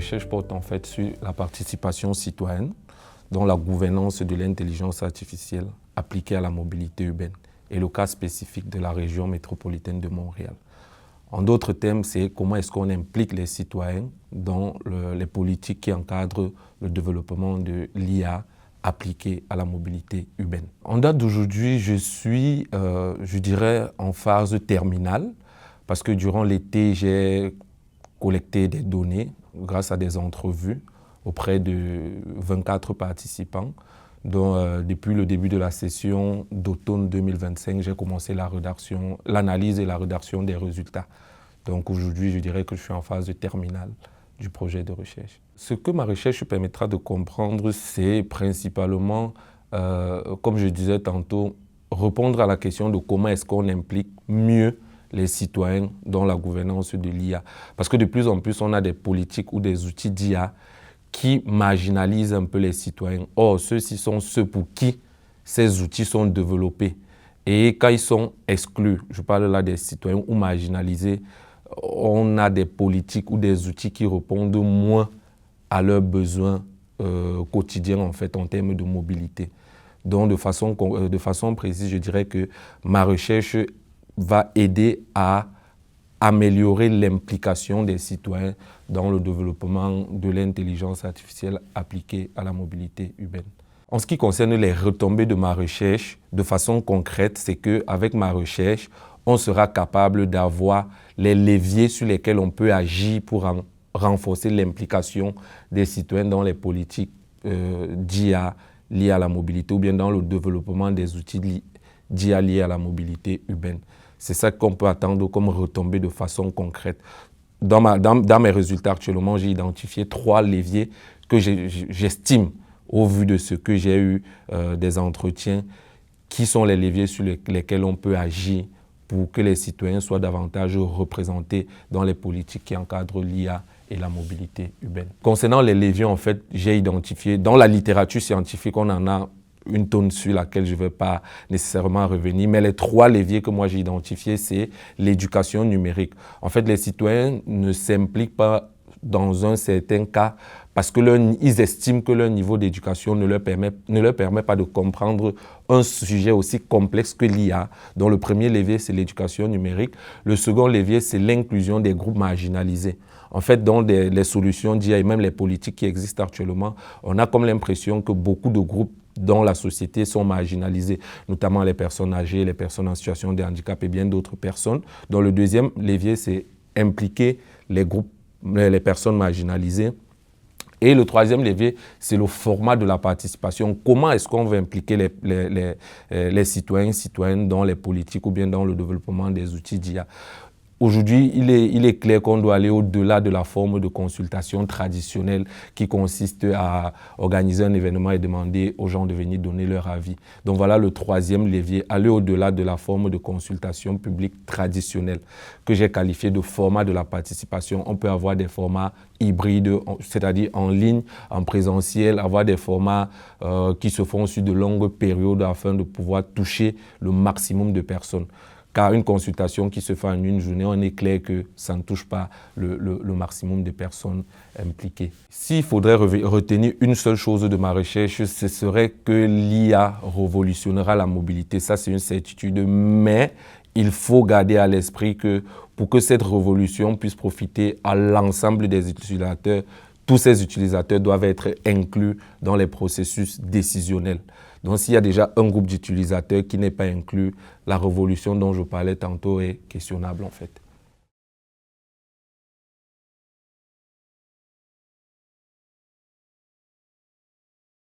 recherche porte en fait sur la participation citoyenne dans la gouvernance de l'intelligence artificielle appliquée à la mobilité urbaine et le cas spécifique de la région métropolitaine de Montréal. En d'autres termes, c'est comment est-ce qu'on implique les citoyens dans les politiques qui encadrent le développement de l'IA appliquée à la mobilité urbaine. En date d'aujourd'hui, je suis, je dirais, en phase terminale parce que durant l'été, j'ai collecté des données grâce à des entrevues auprès de 24 participants. dont depuis le début de la session d'automne 2025, j'ai commencé l'analyse et la rédaction des résultats. Donc aujourd'hui, je dirais que je suis en phase terminale du projet de recherche. Ce que ma recherche permettra de comprendre, c'est principalement, comme je disais tantôt, répondre à la question de comment est-ce qu'on implique mieux les citoyens dans la gouvernance de l'IA. Parce que de plus en plus, on a des politiques ou des outils d'IA qui marginalisent un peu les citoyens. Or, ceux-ci sont ceux pour qui ces outils sont développés. Et quand ils sont exclus, je parle là des citoyens ou marginalisés, on a des politiques ou des outils qui répondent moins à leurs besoins quotidiens en fait, en termes de mobilité. Donc, de façon précise, je dirais que ma recherche va aider à améliorer l'implication des citoyens dans le développement de l'intelligence artificielle appliquée à la mobilité urbaine. En ce qui concerne les retombées de ma recherche, de façon concrète, c'est qu'avec ma recherche, on sera capable d'avoir les leviers sur lesquels on peut agir pour renforcer l'implication des citoyens dans les politiques d'IA liées à la mobilité ou bien dans le développement des outils d'IA liés à la mobilité urbaine. C'est ça qu'on peut attendre comme retombée de façon concrète. Dans mes résultats actuellement, j'ai identifié 3 leviers que j'estime, au vu de ce que j'ai eu des entretiens, qui sont les leviers sur lesquels on peut agir pour que les citoyens soient davantage représentés dans les politiques qui encadrent l'IA et la mobilité urbaine. Concernant les leviers, en fait, j'ai identifié, dans la littérature scientifique, on en a une tonne sur laquelle je ne vais pas nécessairement revenir, mais les 3 leviers que moi j'ai identifiés, c'est l'éducation numérique. En fait, les citoyens ne s'impliquent pas dans un certain cas parce qu'ils estiment que leur niveau d'éducation ne leur permet pas de comprendre un sujet aussi complexe que l'IA. Donc le premier levier, c'est l'éducation numérique. Le second levier, c'est l'inclusion des groupes marginalisés. En fait, dans les solutions d'IA et même les politiques qui existent actuellement, on a comme l'impression que beaucoup de groupes dans la société sont marginalisés, notamment les personnes âgées, les personnes en situation de handicap et bien d'autres personnes. Donc le deuxième levier, c'est impliquer les personnes marginalisées. Et le troisième levier, c'est le format de la participation. Comment est-ce qu'on va impliquer les citoyennes dans les politiques ou bien dans le développement des outils d'IA? Aujourd'hui, il est clair qu'on doit aller au-delà de la forme de consultation traditionnelle qui consiste à organiser un événement et demander aux gens de venir donner leur avis. Donc voilà le troisième levier, aller au-delà de la forme de consultation publique traditionnelle que j'ai qualifié de format de la participation. On peut avoir des formats hybrides, c'est-à-dire en ligne, en présentiel, avoir des formats qui se font sur de longues périodes afin de pouvoir toucher le maximum de personnes. Car une consultation qui se fait en une journée, on est clair que ça ne touche pas le maximum de personnes impliquées. S'il faudrait retenir une seule chose de ma recherche, ce serait que l'IA révolutionnera la mobilité. Ça, c'est une certitude, mais il faut garder à l'esprit que pour que cette révolution puisse profiter à l'ensemble des utilisateurs, tous ces utilisateurs doivent être inclus dans les processus décisionnels. Donc s'il y a déjà un groupe d'utilisateurs qui n'est pas inclus, la révolution dont je parlais tantôt est questionnable en fait.